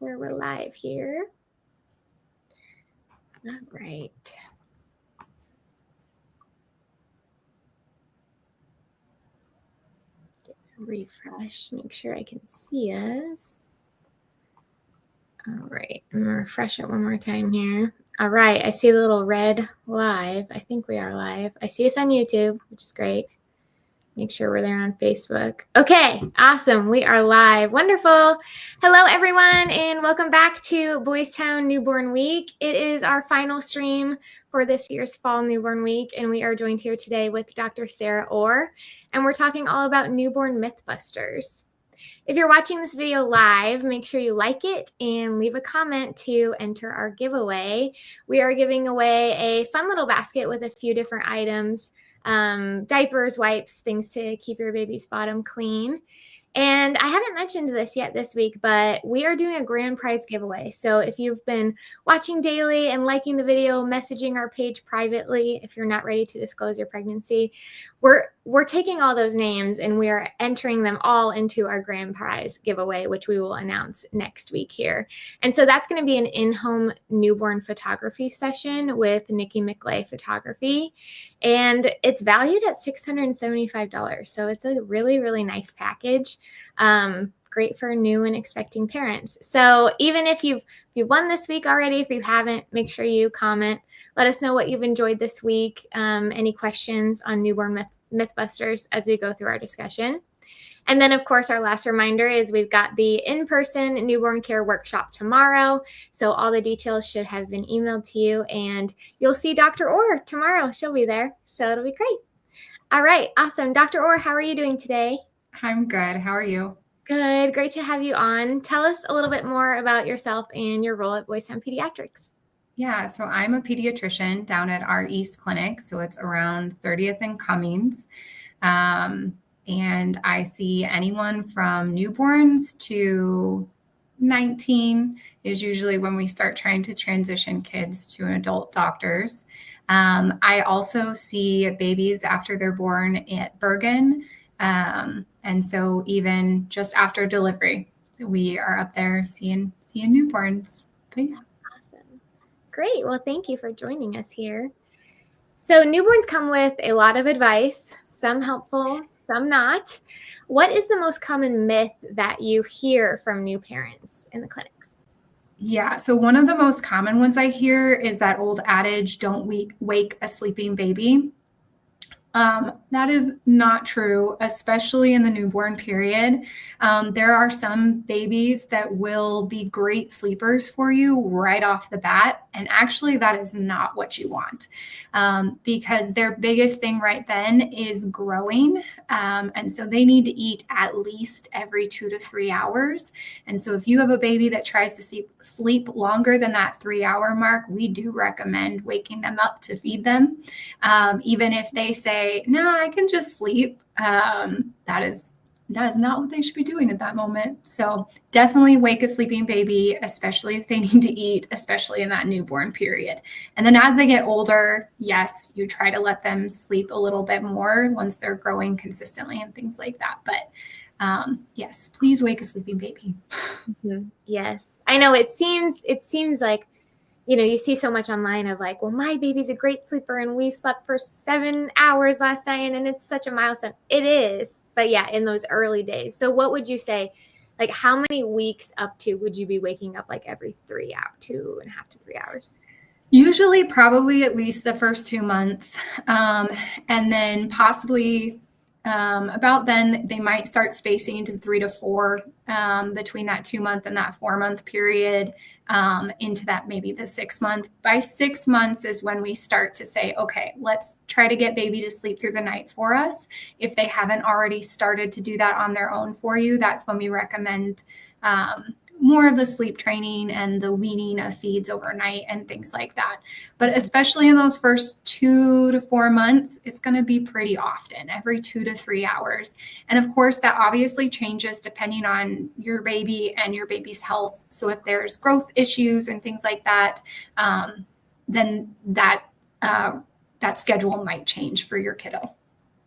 where we're live here. All right. Refresh, make sure I can see us. All right, I'm gonna refresh it one more time here. All right, I see the little red live. I think we are live. I see us on YouTube, which is great. Make sure we're there on Facebook. Okay, awesome. We are live. Wonderful. Hello, everyone, and welcome back to Boys Town Newborn Week. It is our final stream for this year's Fall Newborn Week, and we are joined here today with Dr. Sarah Orr, and we're talking all about newborn MythBusters. If you're watching this video live, make sure you like it and leave a comment to enter our giveaway. We are giving away a fun little basket with a few different items. Diapers, wipes, things to keep your baby's bottom clean. And I haven't mentioned this yet this week, but we are doing a grand prize giveaway. So if you've been watching daily and liking the video, messaging our page privately, if you're not ready to disclose your pregnancy, we're taking all those names and we are entering them all into our grand prize giveaway, which we will announce next week here. And so that's going to be an in-home newborn photography session with Nikki McLay Photography. And it's valued at $675. So it's a really, really nice package. Great for new and expecting parents. So even if you've won this week already, if you haven't, make sure you comment. Let us know what you've enjoyed this week. Any questions on newborn MythBusters as we go through our discussion. And then, of course, our last reminder is we've got the in-person newborn care workshop tomorrow. So all the details should have been emailed to you, and you'll see Dr. Orr tomorrow. She'll be there, so it'll be great. All right, awesome. Dr. Orr, how are you doing today? I'm good. How are you? Good. Great to have you on. Tell us a little bit more about yourself and your role at Boys Town Pediatrics. Yeah, so I'm a pediatrician down at our East Clinic. So it's around 30th and Cummings. And I see anyone from newborns to 19 is usually when we start trying to transition kids to adult doctors. I also see babies after they're born at Bergen. And so even just after delivery, we are up there seeing newborns. But yeah. Awesome. Great. Well, thank you for joining us here. So newborns come with a lot of advice, some helpful, some not. What is the most common myth that you hear from new parents in the clinics? Yeah, so one of the most common ones I hear is that old adage, don't wake a sleeping baby. That is not true, especially in the newborn period. There are some babies that will be great sleepers for you right off the bat. And actually, that is not what you want because their biggest thing right then is growing. And so they need to eat at least every 2 to 3 hours. And so if you have a baby that tries to sleep longer than that 3-hour mark, we do recommend waking them up to feed them. Even if they say, no, I can just sleep. That is not what they should be doing at that moment. So definitely wake a sleeping baby, especially if they need to eat, especially in that newborn period. And then as they get older, yes, you try to let them sleep a little bit more once they're growing consistently and things like that. But yes, please wake a sleeping baby. Mm-hmm. Yes, I know it seems like, you see so much online of like, well, my baby's a great sleeper and we slept for 7 hours last night and it's such a milestone. It is, but yeah, in those early days. So what would you say, like how many weeks up to would you be waking up like every 3 hours, 2.5 to 3 hours? Usually probably at least the first 2 months. And then possibly about then they might start spacing to 3 to 4 between that 2-month and that 4-month period into that maybe the 6-month. By 6 months is when we start to say, okay, let's try to get baby to sleep through the night for us. If they haven't already started to do that on their own for you, that's when we recommend more of the sleep training and the weaning of feeds overnight and things like that. But especially in those first 2 to 4 months, it's going to be pretty often, every 2 to 3 hours. And of course, that obviously changes depending on your baby and your baby's health. So if there's growth issues and things like that, then that schedule might change for your kiddo.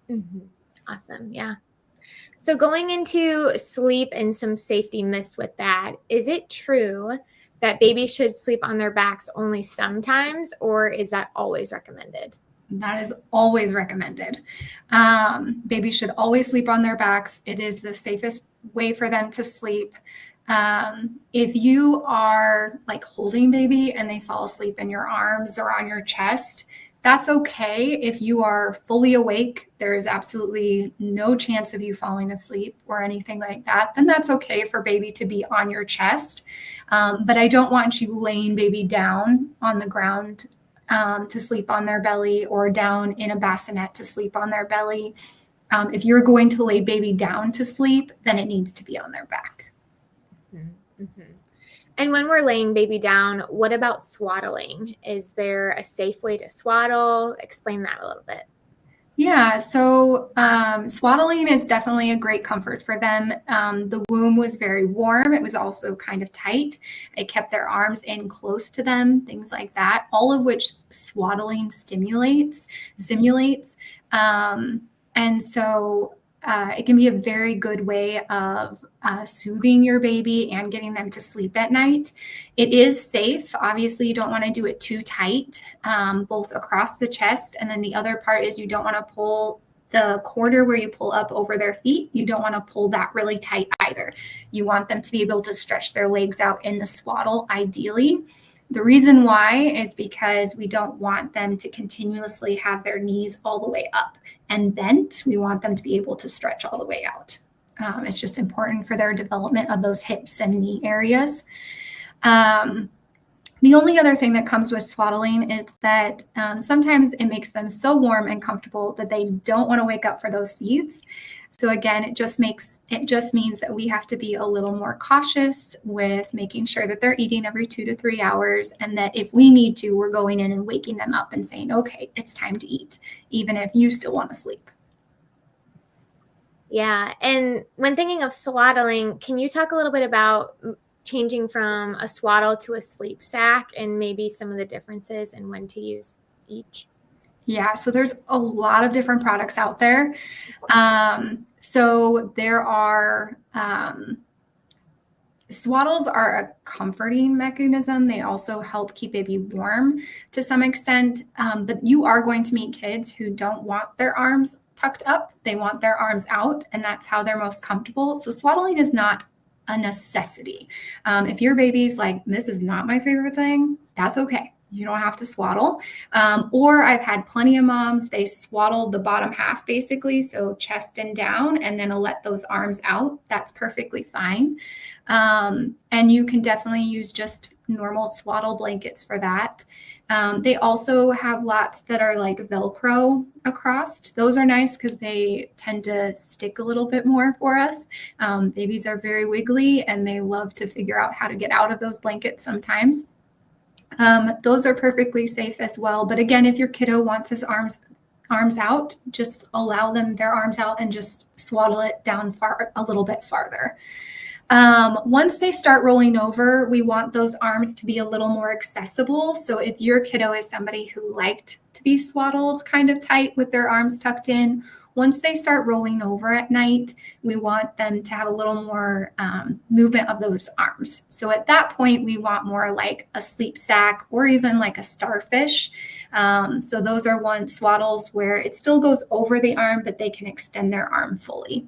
Mm-hmm. Awesome. Yeah. So going into sleep and some safety myths with that, is it true that babies should sleep on their backs only sometimes, or is that always recommended? That is always recommended. Babies should always sleep on their backs. It is the safest way for them to sleep. If you are like holding baby and they fall asleep in your arms or on your chest, that's okay. If you are fully awake, there is absolutely no chance of you falling asleep or anything like that, then that's okay for baby to be on your chest. But I don't want you laying baby down on the ground to sleep on their belly, or down in a bassinet to sleep on their belly. If you're going to lay baby down to sleep, then it needs to be on their back. Mm-hmm. And when we're laying baby down, what about swaddling? Is there a safe way to swaddle? Explain that a little bit. Yeah, so swaddling is definitely a great comfort for them. The womb was very warm. It was also kind of tight. It kept their arms in close to them, things like that, all of which swaddling simulates. And so it can be a very good way of soothing your baby and getting them to sleep at night. It is safe. Obviously, you don't want to do it too tight, both across the chest. And then the other part is you don't want to pull the quarter where you pull up over their feet. You don't want to pull that really tight either. You want them to be able to stretch their legs out in the swaddle, ideally. The reason why is because we don't want them to continuously have their knees all the way up and bent. We want them to be able to stretch all the way out. It's just important for their development of those hips and knee areas. The only other thing that comes with swaddling is that sometimes it makes them so warm and comfortable that they don't want to wake up for those feeds. So again, it just means that we have to be a little more cautious with making sure that they're eating every 2 to 3 hours, and that if we need to, we're going in and waking them up and saying, okay, it's time to eat, even if you still want to sleep. Yeah. And when thinking of swaddling, can you talk a little bit about changing from a swaddle to a sleep sack and maybe some of the differences and when to use each? Yeah, so there's a lot of different products out there. So there are swaddles are a comforting mechanism. They also help keep baby warm to some extent. But you are going to meet kids who don't want their arms tucked up. They want their arms out, and that's how they're most comfortable. So swaddling is not a necessity. If your baby's like, this is not my favorite thing, that's okay. You don't have to swaddle. Or I've had plenty of moms, they swaddle the bottom half basically, so chest and down, and then let those arms out. That's perfectly fine. And you can definitely use just normal swaddle blankets for that. They also have lots that are like Velcro across. Those are nice because they tend to stick a little bit more for us. Babies are very wiggly and they love to figure out how to get out of those blankets sometimes. Those are perfectly safe as well. But again, if your kiddo wants his arms out, just allow them their arms out and just swaddle it down a little bit farther. Once they start rolling over, we want those arms to be a little more accessible. So if your kiddo is somebody who liked to be swaddled kind of tight with their arms tucked in, once they start rolling over at night, we want them to have a little more movement of those arms. So at that point, we want more like a sleep sack or even like a starfish. So those are swaddles where it still goes over the arm, but they can extend their arm fully.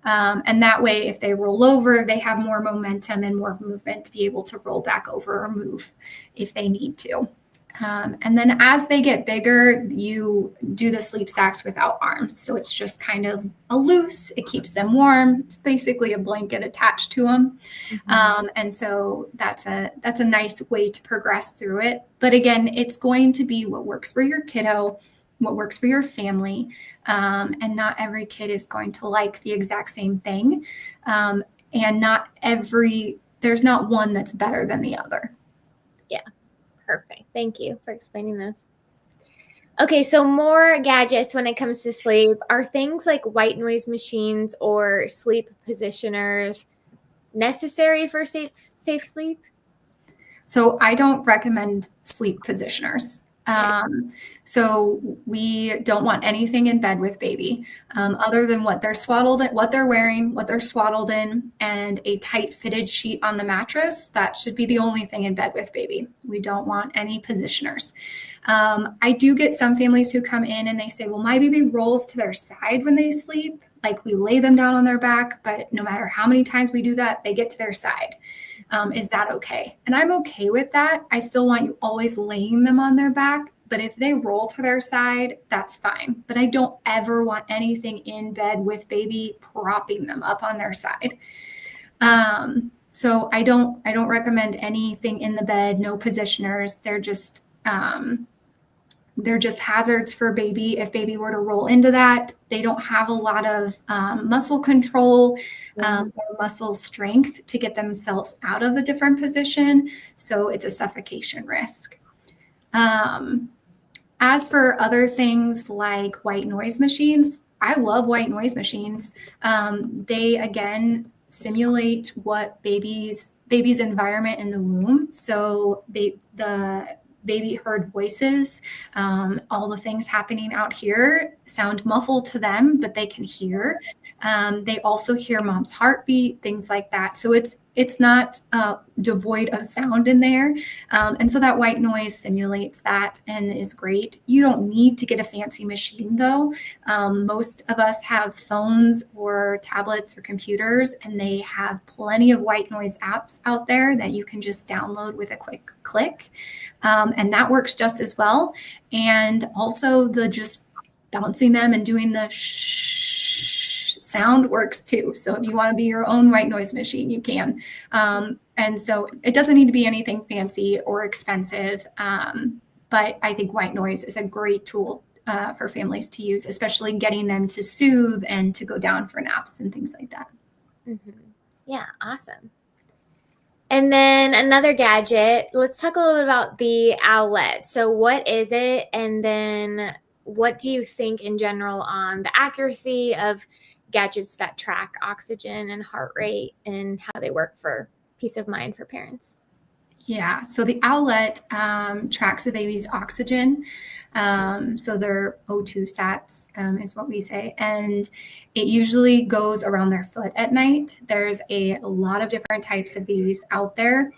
And that way, if they roll over, they have more momentum and more movement to be able to roll back over or move if they need to. And then as they get bigger, you do the sleep sacks without arms. So it's just kind of a loose, it keeps them warm. It's basically a blanket attached to them. Mm-hmm. And so that's a nice way to progress through it. But again, it's going to be what works for your kiddo, what works for your family. And not every kid is going to like the exact same thing. And there's not one that's better than the other. Yeah. Perfect. Thank you for explaining this. Okay, so more gadgets when it comes to sleep. Are things like white noise machines or sleep positioners necessary for safe sleep? So I don't recommend sleep positioners. So we don't want anything in bed with baby, other than what they're swaddled in, what they're wearing, what they're swaddled in, and a tight fitted sheet on the mattress. That should be the only thing in bed with baby. We don't want any positioners. I do get some families who come in and they say, well, my baby rolls to their side when they sleep. Like we lay them down on their back, but no matter how many times we do that, they get to their side. Is that okay? And I'm okay with that. I still want you always laying them on their back, but if they roll to their side, that's fine. But I don't ever want anything in bed with baby propping them up on their side. So I don't recommend anything in the bed, no positioners. They're just hazards for baby. If baby were to roll into that, they don't have a lot of muscle control or muscle strength to get themselves out of a different position. So it's a suffocation risk. As for other things like white noise machines, I love white noise machines. They, again, simulate what baby's environment in the womb. So the baby heard voices, all the things happening out here sound muffled to them, but they can hear. They also hear mom's heartbeat, things like that. So it's not devoid of sound in there. And so that white noise simulates that and is great. You don't need to get a fancy machine though. Most of us have phones or tablets or computers, and they have plenty of white noise apps out there that you can just download with a quick click. And that works just as well. And also the just bouncing them and doing the shh sound works too. So if you want to be your own white noise machine, you can. And so it doesn't need to be anything fancy or expensive. But I think white noise is a great tool for families to use, especially getting them to soothe and to go down for naps and things like that. Mm-hmm. Yeah, awesome. And then another gadget, let's talk a little bit about the owlet. So what is it? And then what do you think in general on the accuracy of gadgets that track oxygen and heart rate and how they work for peace of mind for parents? Yeah, so the owlet tracks the baby's oxygen. So their O2 sats is what we say. And it usually goes around their foot at night. There's a lot of different types of these out there.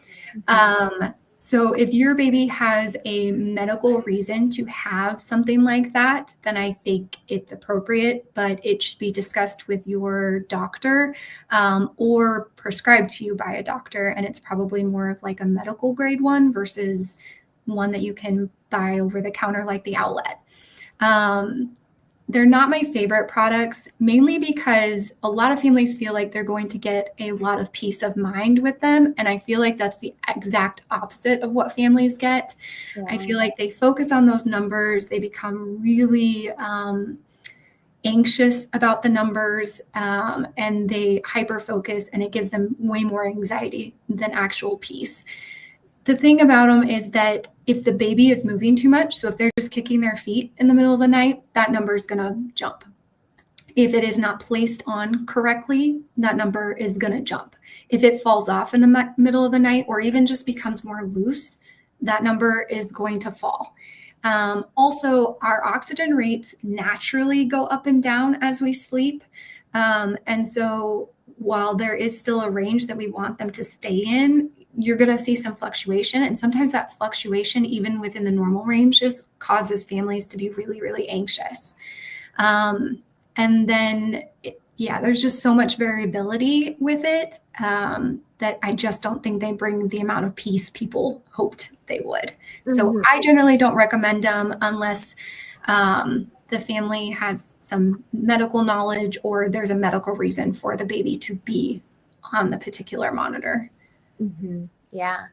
So if your baby has a medical reason to have something like that, then I think it's appropriate, but it should be discussed with your doctor or prescribed to you by a doctor. And it's probably more of like a medical grade one versus one that you can buy over the counter like the owlet. They're not my favorite products, mainly because a lot of families feel like they're going to get a lot of peace of mind with them. And I feel like that's the exact opposite of what families get. Yeah. I feel like they focus on those numbers. They become really anxious about the numbers and they hyper focus, and it gives them way more anxiety than actual peace. The thing about them is that if the baby is moving too much, so if they're just kicking their feet in the middle of the night, that number is going to jump. If it is not placed on correctly, that number is going to jump. If it falls off in the middle of the night or even just becomes more loose, that number is going to fall. Also, our oxygen rates naturally go up and down as we sleep. And so while there is still a range that we want them to stay in, you're going to see some fluctuation. And sometimes that fluctuation, even within the normal ranges, causes families to be really, really anxious. And then, there's just so much variability with it that I just don't think they bring the amount of peace people hoped they would. Mm-hmm. So I generally don't recommend them unless the family has some medical knowledge or there's a medical reason for the baby to be on the particular monitor. Mm-hmm. Yeah.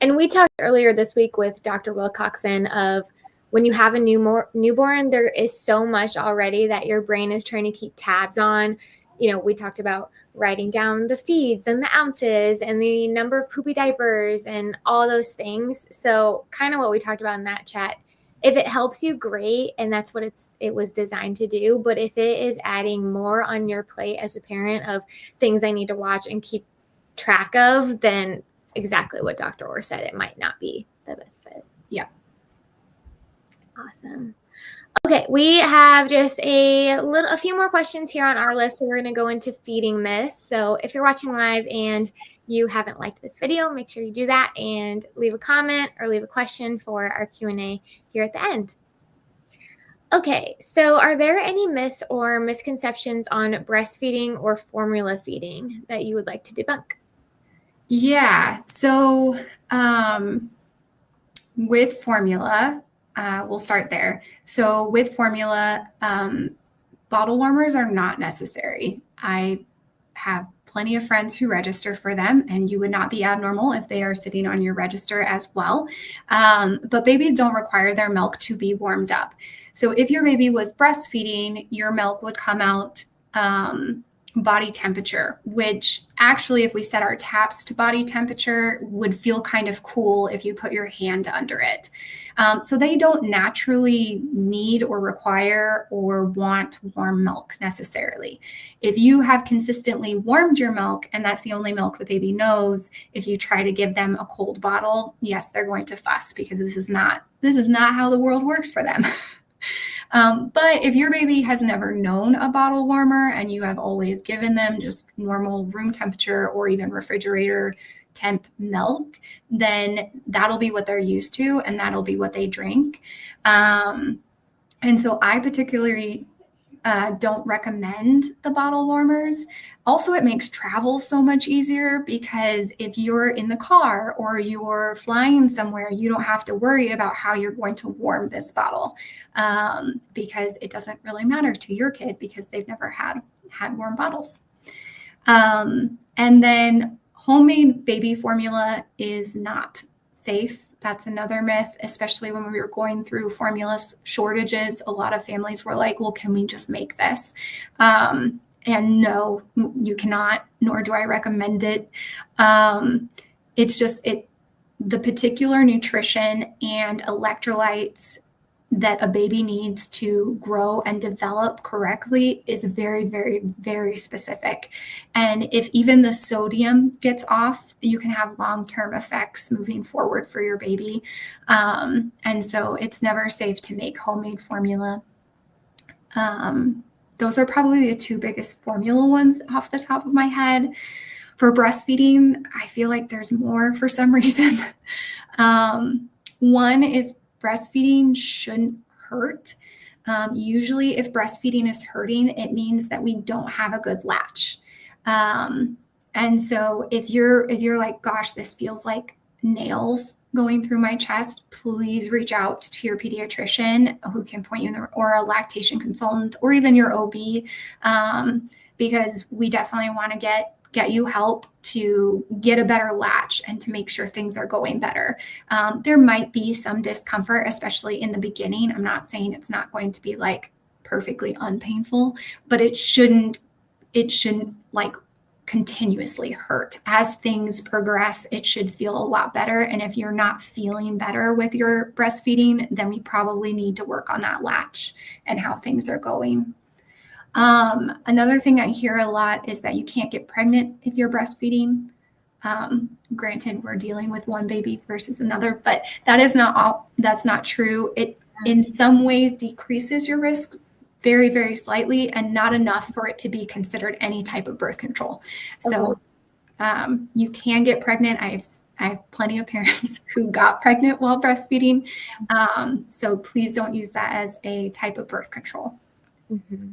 And we talked earlier this week with Dr. Wilcoxon of when you have a newborn, there is so much already that your brain is trying to keep tabs on. You know, we talked about writing down the feeds and the ounces and the number of poopy diapers and all those things. So kind of what we talked about in that chat, if it helps you, great. And that's what it was designed to do. But if it is adding more on your plate as a parent of things I need to watch and keep track of, then exactly what Dr. Orr said, it might not be the best fit. Yeah. Awesome. Okay, we have just a few more questions here on our list. So we're going to go into feeding myths. So if you're watching live and you haven't liked this video, make sure you do that and leave a comment or leave a question for our Q&A here at the end. Okay, so are there any myths or misconceptions on breastfeeding or formula feeding that you would like to debunk? Yeah, so with formula, we'll start there. So with formula, bottle warmers are not necessary. I have plenty of friends who register for them, and you would not be abnormal if they are sitting on your register as well. But babies don't require their milk to be warmed up. So if your baby was breastfeeding, your milk would come out body temperature, which actually, if we set our taps to body temperature, would feel kind of cool if you put your hand under it. So they don't naturally need or require or want warm milk necessarily. If you have consistently warmed your milk and that's the only milk the baby knows, if you try to give them a cold bottle, yes, they're going to fuss because this is not how the world works for them. But if your baby has never known a bottle warmer and you have always given them just normal room temperature or even refrigerator temp milk, then that'll be what they're used to and that'll be what they drink. And so I particularly don't recommend the bottle warmers. Also, it makes travel so much easier because if you're in the car or you're flying somewhere, you don't have to worry about how you're going to warm this bottle because it doesn't really matter to your kid because they've never had warm bottles. And then homemade baby formula is not safe. That's another myth, especially when we were going through formula shortages. A lot of families were like, well, can we just make this? And no, you cannot, nor do I recommend it. It's just the particular nutrition and electrolytes that a baby needs to grow and develop correctly is very, very, very specific. And if even the sodium gets off, you can have long-term effects moving forward for your baby. And so it's never safe to make homemade formula. Those are probably the two biggest formula ones off the top of my head. For breastfeeding, I feel like there's more for some reason. One is breastfeeding shouldn't hurt. Usually if breastfeeding is hurting, it means that we don't have a good latch. And so if you're like, gosh, this feels like nails going through my chest, please reach out to your pediatrician who can point you in or a lactation consultant or even your OB, because we definitely want to get you help to get a better latch and to make sure things are going better. There might be some discomfort, especially in the beginning. I'm not saying it's not going to be like perfectly unpainful, but it shouldn't like continuously hurt. As things progress, it should feel a lot better. And if you're not feeling better with your breastfeeding, then we probably need to work on that latch and how things are going. Another thing I hear a lot is that you can't get pregnant if you're breastfeeding. Granted, we're dealing with one baby versus another, but that's not true. It in some ways decreases your risk very, very slightly and not enough for it to be considered any type of birth control. So you can get pregnant. I have plenty of parents who got pregnant while breastfeeding. So please don't use that as a type of birth control. Mm-hmm.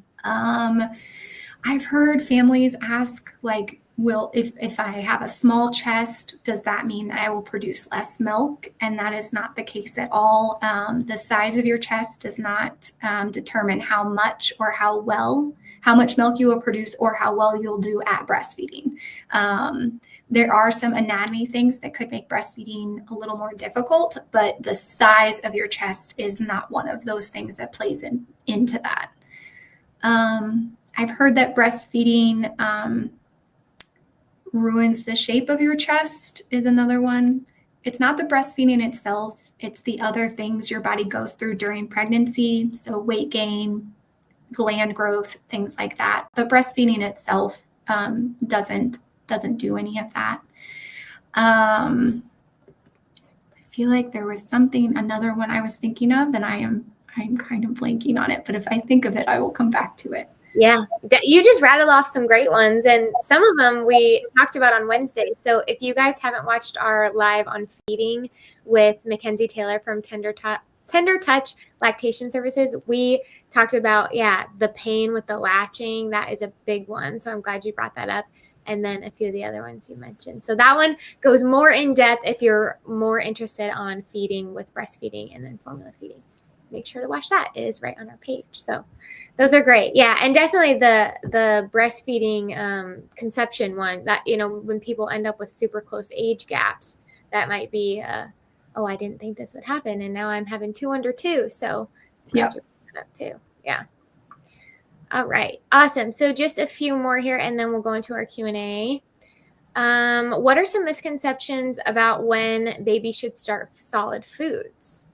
I've heard families ask, like, if I have a small chest, does that mean that I will produce less milk? And that is not the case at all. The size of your chest does not determine how much milk you will produce or how well you'll do at breastfeeding. There are some anatomy things that could make breastfeeding a little more difficult, but the size of your chest is not one of those things that plays into that. I've heard that breastfeeding ruins the shape of your chest is another one. It's not the breastfeeding itself. It's the other things your body goes through during pregnancy. So weight gain, gland growth, things like that. But breastfeeding itself doesn't do any of that. I feel like there was another one I was thinking of, and I am I'm kind of blanking on it, but if I think of it, I will come back to it. Yeah, you just rattled off some great ones, and some of them we talked about on Wednesday. So if you guys haven't watched our live on feeding with Mackenzie Taylor from Tender Touch Lactation Services, we talked about, the pain with the latching. That is a big one. So I'm glad you brought that up. And then a few of the other ones you mentioned. So that one goes more in depth if you're more interested on feeding with breastfeeding and then formula feeding. Make sure to watch that. It is right on our page. So those are great. Yeah. And definitely the breastfeeding conception one, that, when people end up with super close age gaps, that might be, I didn't think this would happen. And now I'm having 2 under 2. So yeah, that up too. Yeah. All right. Awesome. So just a few more here, and then we'll go into our Q&A. What are some misconceptions about when babies should start solid foods?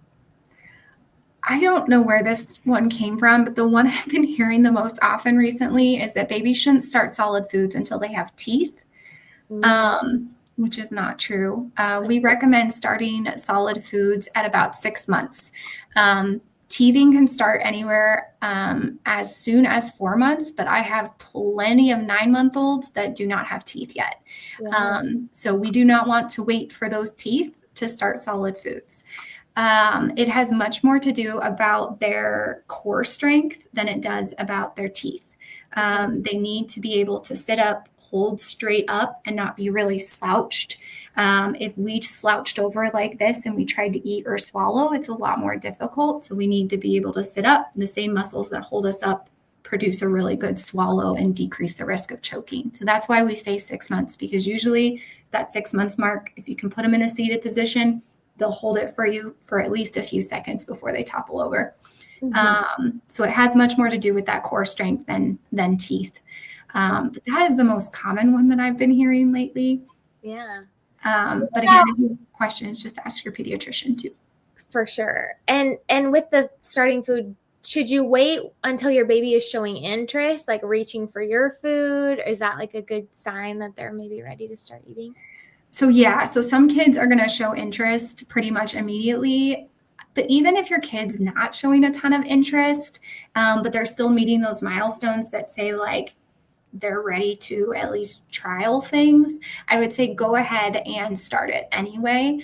I don't know where this one came from, but the one I've been hearing the most often recently is that babies shouldn't start solid foods until they have teeth, which is not true. We recommend starting solid foods at about 6 months. Teething can start anywhere as soon as 4 months, but I have plenty of 9-month-olds that do not have teeth yet. Yeah. So we do not want to wait for those teeth to start solid foods. It has much more to do about their core strength than it does about their teeth. They need to be able to sit up, hold straight up, and not be really slouched. If we slouched over like this and we tried to eat or swallow, it's a lot more difficult. So we need to be able to sit up. The same muscles that hold us up produce a really good swallow and decrease the risk of choking. So that's why we say 6 months, because usually that 6 months mark, if you can put them in a seated position, they'll hold it for you for at least a few seconds before they topple over. So it has much more to do with that core strength than teeth. But that is the most common one that I've been hearing lately. Yeah. But again, if you have questions, just ask your pediatrician too. For sure. And with the starting food, should you wait until your baby is showing interest, like reaching for your food? Is that like a good sign that they're maybe ready to start eating? So some kids are going to show interest pretty much immediately. But even if your kid's not showing a ton of interest, but they're still meeting those milestones that say like they're ready to at least trial things, I would say go ahead and start it anyway.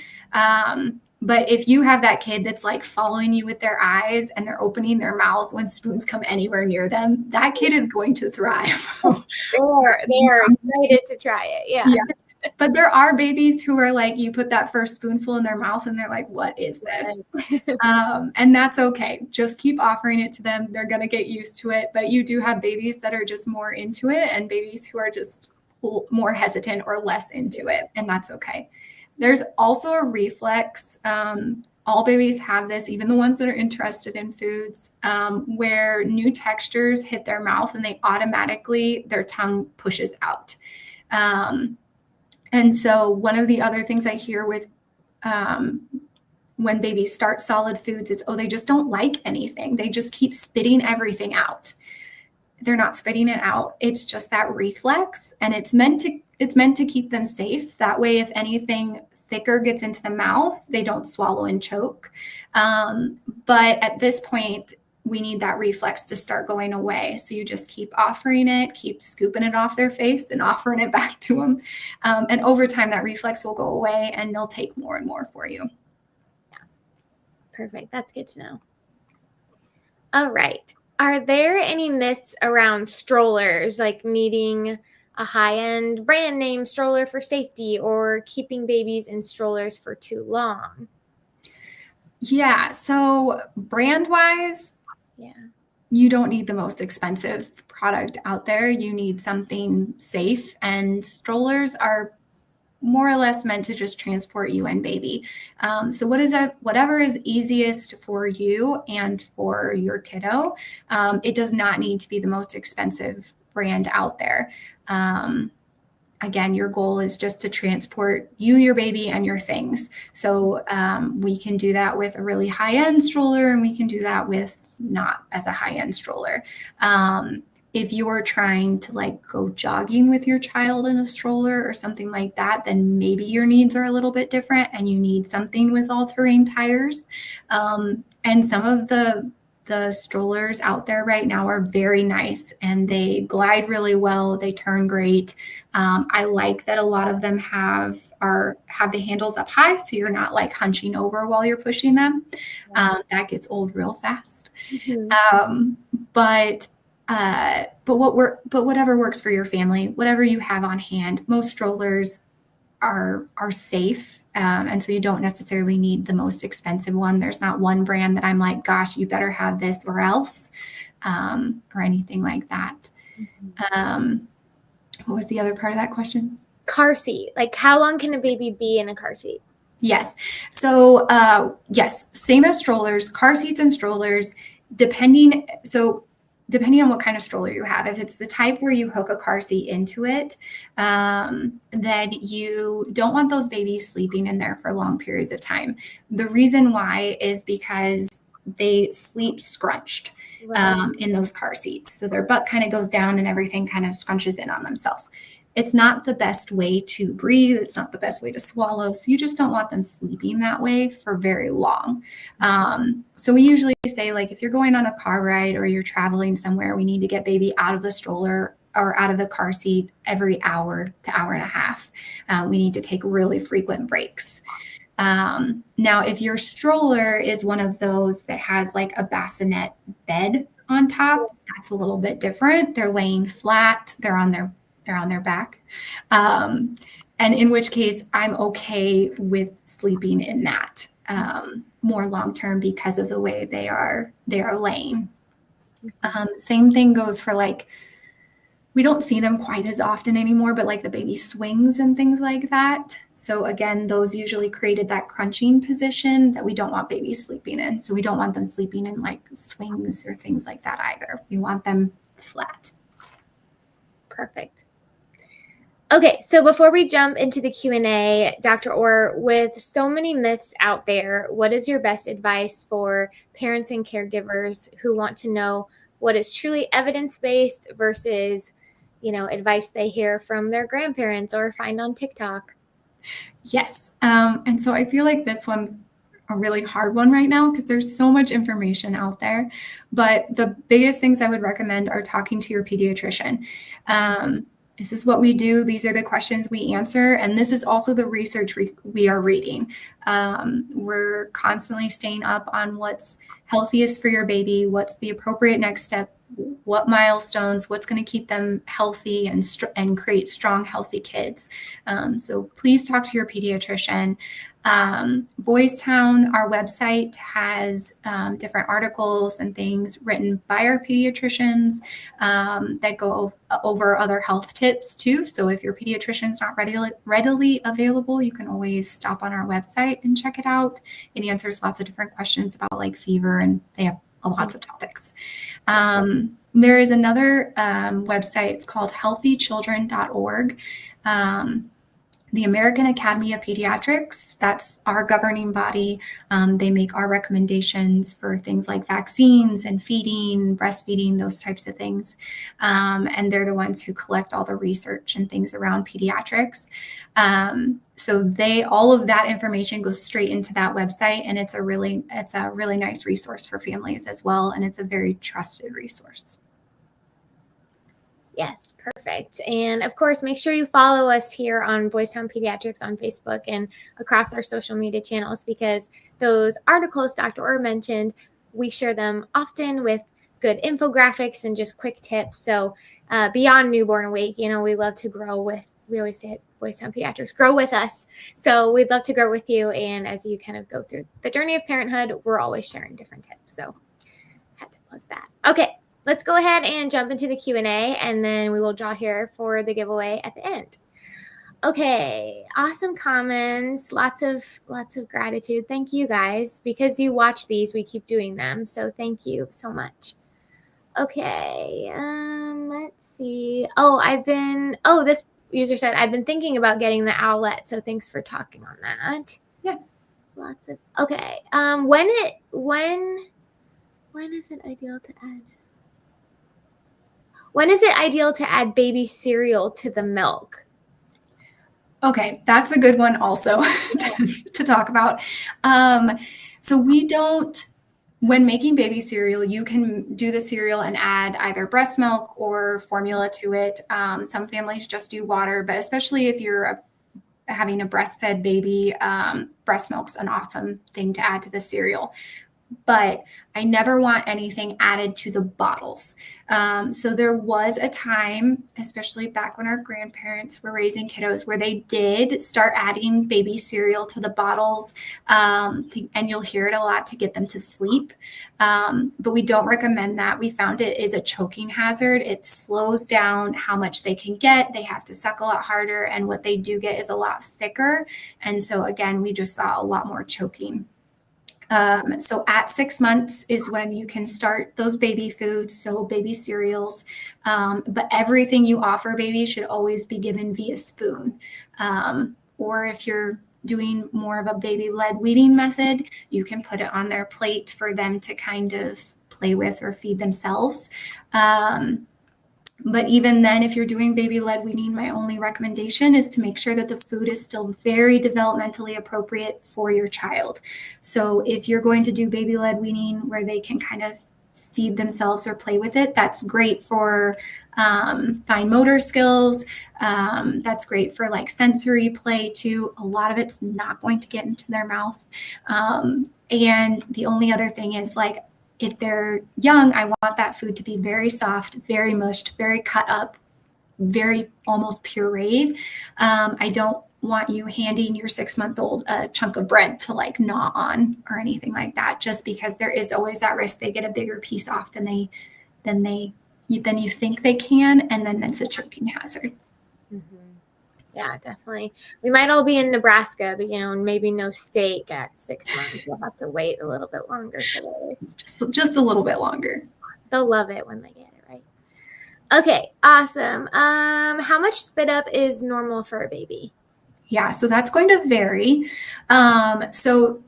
But if you have that kid that's like following you with their eyes and they're opening their mouths when spoons come anywhere near them, that kid is going to thrive. They're excited to try it. Yeah. But there are babies who are like, you put that first spoonful in their mouth and they're like, what is this? And that's okay. Just keep offering it to them. They're going to get used to it. But you do have babies that are just more into it and babies who are just more hesitant or less into it. And that's okay. There's also a reflex. All babies have this, even the ones that are interested in foods, where new textures hit their mouth and their tongue pushes out. And so one of the other things I hear with when babies start solid foods is, they just don't like anything. They just keep spitting everything out. They're not spitting it out. It's just that reflex, and it's meant to keep them safe. That way, if anything thicker gets into the mouth, they don't swallow and choke. But at this point, we need that reflex to start going away. So you just keep offering it, keep scooping it off their face and offering it back to them. And over time, that reflex will go away and they'll take more and more for you. Yeah. Perfect. That's good to know. All right. Are there any myths around strollers, like needing a high-end brand name stroller for safety or keeping babies in strollers for too long? Yeah. So brand-wise, you don't need the most expensive product out there. You need something safe, and strollers are more or less meant to just transport you and baby. So whatever is easiest for you and for your kiddo. It does not need to be the most expensive brand out there. Again, your goal is just to transport you, your baby, and your things. So we can do that with a really high-end stroller, and we can do that with not as a high-end stroller. If you're trying to go jogging with your child in a stroller or something like that, then maybe your needs are a little bit different and you need something with all-terrain tires. And some of the the strollers out there right now are very nice and they glide really well. They turn great. I like that a lot of them have the handles up high, so you're not like hunching over while you're pushing them. That gets old real fast. Mm-hmm. But whatever works for your family, whatever you have on hand. Most strollers are safe. And so you don't necessarily need the most expensive one. There's not one brand that I'm like, gosh, you better have this or else, or anything like that. What was the other part of that question? Car seat. Like, how long can a baby be in a car seat? Yes. So, yes, same as strollers, car seats and strollers, depending on what kind of stroller you have. If it's the type where you hook a car seat into it, then you don't want those babies sleeping in there for long periods of time. The reason why is because they sleep scrunched in those car seats. So their butt kind of goes down and everything kind of scrunches in on themselves. It's not the best way to breathe. It's not the best way to swallow. So you just don't want them sleeping that way for very long. So we usually say, like, if you're going on a car ride or you're traveling somewhere, we need to get baby out of the stroller or out of the car seat every hour to hour and a half. We need to take really frequent breaks. Now, if your stroller is one of those that has like a bassinet bed on top, that's a little bit different. They're laying flat. They're on their back. And in which case I'm okay with sleeping in that more long-term because of the way they are laying. Same thing goes for, like, we don't see them quite as often anymore, but like the baby swings and things like that. So again, those usually created that crunching position that we don't want babies sleeping in. So we don't want them sleeping in like swings or things like that either. We want them flat. Perfect. Okay, so before we jump into the Q&A, Dr. Orr, with so many myths out there, what is your best advice for parents and caregivers who want to know what is truly evidence-based versus, advice they hear from their grandparents or find on TikTok? Yes. And so I feel like this one's a really hard one right now because there's so much information out there. But the biggest things I would recommend are talking to your pediatrician. This is what we do. These are the questions we answer. And this is also the research we are reading. We're constantly staying up on what's healthiest for your baby, what's the appropriate next step, what milestones, what's going to keep them healthy and create strong, healthy kids. So please talk to your pediatrician. Boys Town, our website, has different articles and things written by our pediatricians that go over other health tips too. So if your pediatrician's not readily available, you can always stop on our website and check it out. It answers lots of different questions about like fever, and they have lots of topics. There is another website. It's called healthychildren.org. The American Academy of Pediatrics, that's our governing body. They make our recommendations for things like vaccines and feeding, breastfeeding, those types of things. And they're the ones who collect all the research and things around pediatrics. So all of that information goes straight into that website, and it's a really nice resource for families as well. And it's a very trusted resource. Yes, perfect. And of course, make sure you follow us here on Boys Town Pediatrics on Facebook and across our social media channels, because those articles Dr. Orr mentioned, we share them often with good infographics and just quick tips. So beyond newborn weight, we love to grow with, we always say at Boys Town Pediatrics, grow with us. So we'd love to grow with you. And as you kind of go through the journey of parenthood, we're always sharing different tips. So had to plug that. Okay. Let's go ahead and jump into the Q&A, and then we will draw here for the giveaway at the end. Okay, awesome comments. Lots of gratitude. Thank you guys. Because you watch these, we keep doing them. So thank you so much. Okay, let's see. This user said, I've been thinking about getting the owlet. So thanks for talking on that. Yeah. Okay. When is it ideal to add? When is it ideal to add baby cereal to the milk? Okay, that's a good one also to talk about. So we don't When making baby cereal, you can do the cereal and add either breast milk or formula to it. Some families just do water, but especially if you're having a breastfed baby, breast milk's an awesome thing to add to the cereal. But I never want anything added to the bottles. So there was a time, especially back when our grandparents were raising kiddos, where they did start adding baby cereal to the bottles. And you'll hear it a lot to get them to sleep. But we don't recommend that. We found it is a choking hazard. It slows down how much they can get. They have to suck a lot harder. And what they do get is a lot thicker. And so again, we just saw a lot more choking. So at 6 months is when you can start those baby foods, so baby cereals. But everything you offer baby should always be given via spoon. Or if you're doing more of a baby-led weaning method, you can put it on their plate for them to kind of play with or feed themselves. But even then, if you're doing baby-led weaning, my only recommendation is to make sure that the food is still very developmentally appropriate for your child. So if you're going to do baby-led weaning where they can kind of feed themselves or play with it, that's great for fine motor skills. That's great for like sensory play too. A lot of it's not going to get into their mouth. And the only other thing is like, if they're young, I want that food to be very soft, very mushed, very cut up, very almost pureed. I don't want you handing your 6-month-old a chunk of bread to like gnaw on or anything like that, just because there is always that risk they get a bigger piece off than you think they can, and then it's a choking hazard. Mm-hmm. Yeah, definitely. We might all be in Nebraska, but maybe no steak at 6 months. We'll have to wait a little bit longer for those. Just a little bit longer. They'll love it when they get it right. Okay, awesome. How much spit up is normal for a baby? Yeah, so that's going to vary. So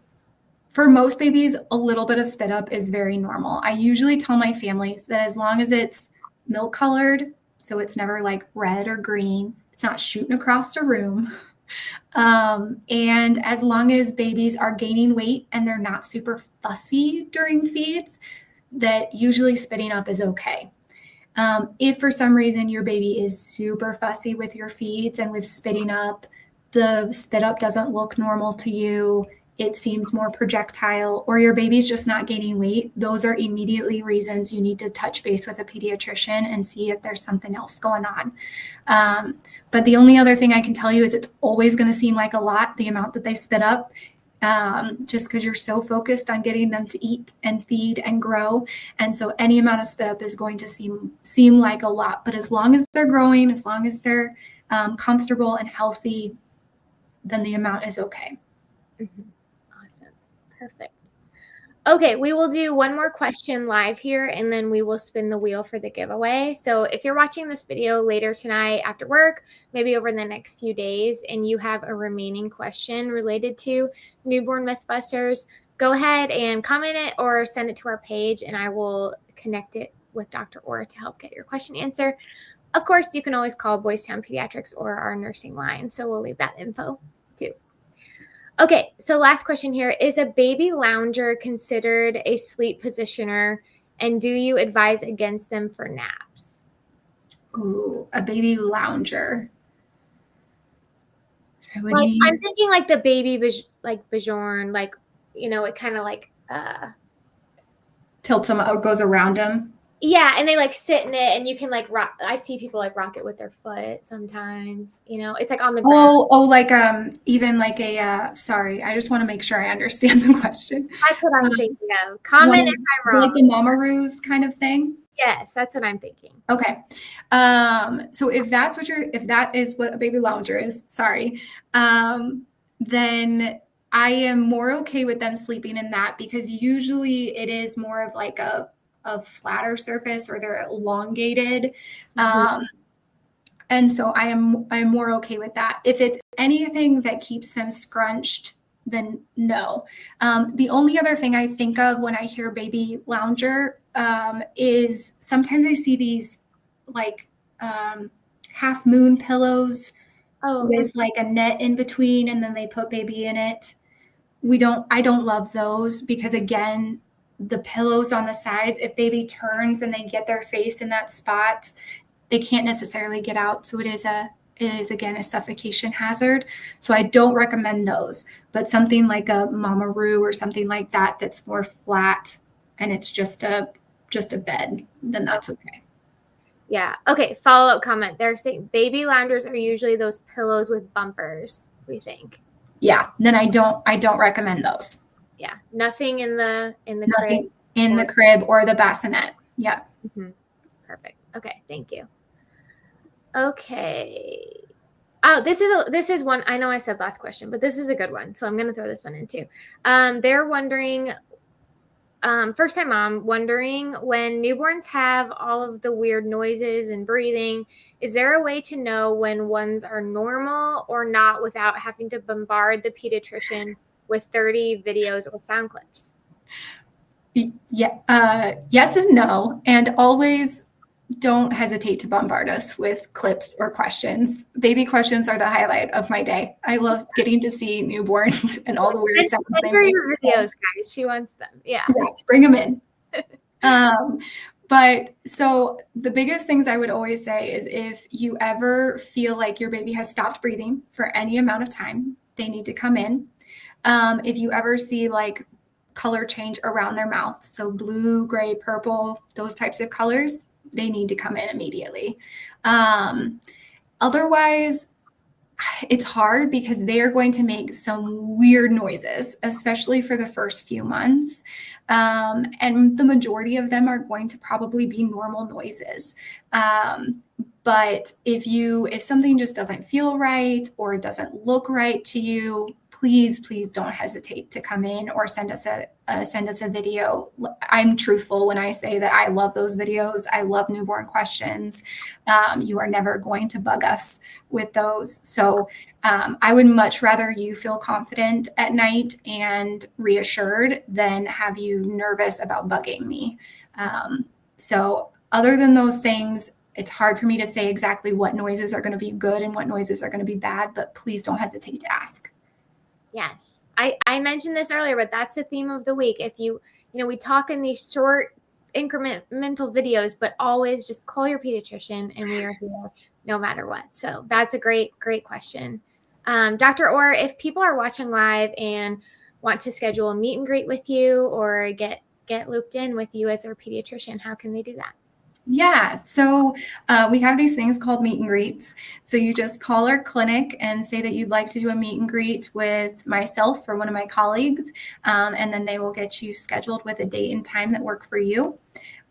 for most babies, a little bit of spit up is very normal. I usually tell my families that as long as it's milk colored, so it's never like red or green, it's not shooting across the room. And as long as babies are gaining weight and they're not super fussy during feeds, that usually spitting up is okay. If for some reason your baby is super fussy with your feeds and with spitting up, the spit up doesn't look normal to you, it seems more projectile, or your baby's just not gaining weight, those are immediately reasons you need to touch base with a pediatrician and see if there's something else going on. But the only other thing I can tell you is it's always going to seem like a lot, the amount that they spit up, just because you're so focused on getting them to eat and feed and grow. And so any amount of spit up is going to seem like a lot. But as long as they're growing, as long as they're comfortable and healthy, then the amount is okay. Mm-hmm. Awesome. Perfect. Okay, we will do one more question live here, and then we will spin the wheel for the giveaway. So if you're watching this video later tonight after work, maybe over the next few days, and you have a remaining question related to Newborn MythBusters, go ahead and comment it or send it to our page, and I will connect it with Dr. Orr to help get your question answered. Of course, you can always call Boys Town Pediatrics or our nursing line, so we'll leave that info too. Okay, so last question here. Is a baby lounger considered a sleep positioner, and do you advise against them for naps? Ooh, a baby lounger. I'm thinking like the baby, Bajorn, like, it kind of like... tilts them or goes around them. Yeah, and they like sit in it, and you can like rock. I see people like rock it with their foot sometimes. It's like on the ground. Oh, like even like a. Sorry, I just want to make sure I understand the question. That's what I'm thinking of. Comment if I'm wrong. Like the Mamaroos kind of thing. Yes, that's what I'm thinking. Okay, so if that is what a baby lounger is, sorry, then I am more okay with them sleeping in that, because usually it is more of like a flatter surface, or they're elongated. Mm-hmm. And so I'm more okay with that. If it's anything that keeps them scrunched, then no. The only other thing I think of when I hear baby lounger is sometimes I see these like half moon pillows with like a net in between, and then they put baby in it. I don't love those, because again, the pillows on the sides, if baby turns and they get their face in that spot, they can't necessarily get out. So it is again a suffocation hazard. So I don't recommend those, but something like a Mamaroo or something like that that's more flat and it's just a bed, then that's okay. Yeah. Okay. Follow-up comment. They're saying baby loungers are usually those pillows with bumpers, we think. Yeah. Then I don't recommend those. Yeah. Nothing in the Nothing crib. in the crib or the bassinet. Yeah. Mm-hmm. Perfect. Okay. Thank you. Okay. Oh, this is one. I know I said last question, but this is a good one. So I'm going to throw this one in too. They're wondering, first time mom, wondering when newborns have all of the weird noises and breathing, is there a way to know when ones are normal or not without having to bombard the pediatrician with 30 videos or sound clips? Yeah. Yes and no. And always don't hesitate to bombard us with clips or questions. Baby questions are the highlight of my day. I love getting to see newborns and all the weird sounds they make. Your videos, guys. She wants them. Yeah. Bring them in. But so the biggest things I would always say is if you ever feel like your baby has stopped breathing for any amount of time, they need to come in. If you ever see like color change around their mouth, so blue, gray, purple, those types of colors, they need to come in immediately. Otherwise, it's hard because they are going to make some weird noises, especially for the first few months. And the majority of them are going to probably be normal noises. But if something just doesn't feel right or doesn't look right to you, please don't hesitate to come in or send us a video. I'm truthful when I say that I love those videos. I love newborn questions. You are never going to bug us with those. So I would much rather you feel confident at night and reassured than have you nervous about bugging me. So other than those things, it's hard for me to say exactly what noises are going to be good and what noises are going to be bad, but please don't hesitate to ask. Yes. I mentioned this earlier, but that's the theme of the week. If we talk in these short incremental videos, but always just call your pediatrician and we are here no matter what. So that's a great question. Dr. Orr, if people are watching live and want to schedule a meet and greet with you or get looped in with you as their pediatrician, how can they do that? Yeah, so we have these things called meet and greets. So you just call our clinic and say that you'd like to do a meet and greet with myself or one of my colleagues, and then they will get you scheduled with a date and time that work for you.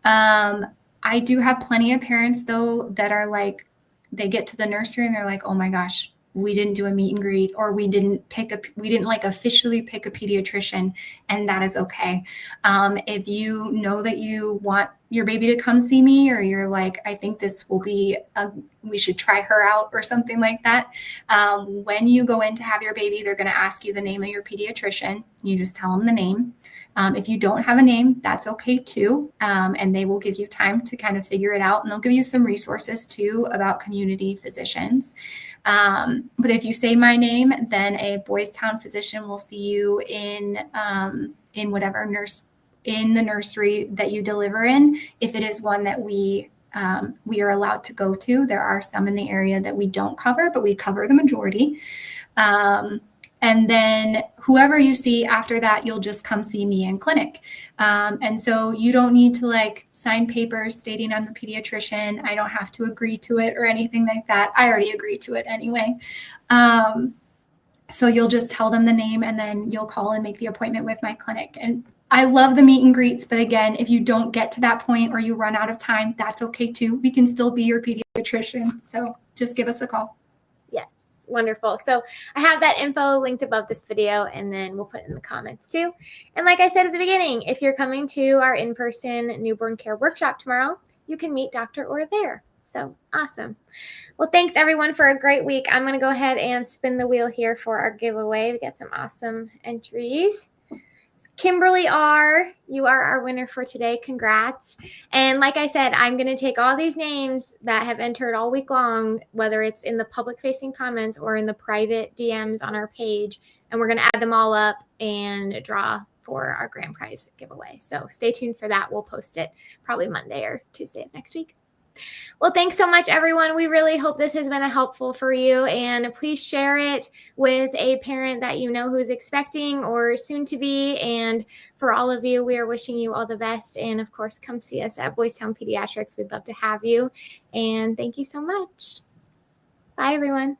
I do have plenty of parents, though, that are like, they get to the nursery and they're like, oh my gosh, we didn't do a meet and greet, or we didn't like officially pick a pediatrician, and that is okay. If you know that you want your baby to come see me, or you're like, I think this will be we should try her out or something like that. When you go in to have your baby, they're going to ask you the name of your pediatrician. You just tell them the name. If you don't have a name, that's okay too. And they will give you time to kind of figure it out. And they'll give you some resources too about community physicians. But if you say my name, then a Boys Town physician will see you in whatever in the nursery that you deliver in. If it is one that we are allowed to go to, there are some in the area that we don't cover, but we cover the majority. And then whoever you see after that, you'll just come see me in clinic. And so you don't need to like sign papers stating I'm the pediatrician. I don't have to agree to it or anything like that. I already agreed to it anyway. So you'll just tell them the name and then you'll call and make the appointment with my clinic. And I love the meet and greets, but again, if you don't get to that point or you run out of time, that's okay too. We can still be your pediatrician. So just give us a call. Yes, wonderful. So I have that info linked above this video, and then we'll put it in the comments too. And like I said at the beginning, if you're coming to our in-person newborn care workshop tomorrow, you can meet Dr. Orr there. So awesome. Well, thanks everyone for a great week. I'm going to go ahead and spin the wheel here for our giveaway. We got some awesome entries. Kimberly R., you are our winner for today. Congrats. And like I said, I'm going to take all these names that have entered all week long, whether it's in the public-facing comments or in the private DMs on our page, and we're going to add them all up and draw for our grand prize giveaway. So stay tuned for that. We'll post it probably Monday or Tuesday of next week. Well, thanks so much, everyone. We really hope this has been helpful for you. And please share it with a parent that you know who's expecting or soon to be. And for all of you, we are wishing you all the best. And of course, come see us at Boys Town Pediatrics. We'd love to have you. And thank you so much. Bye, everyone.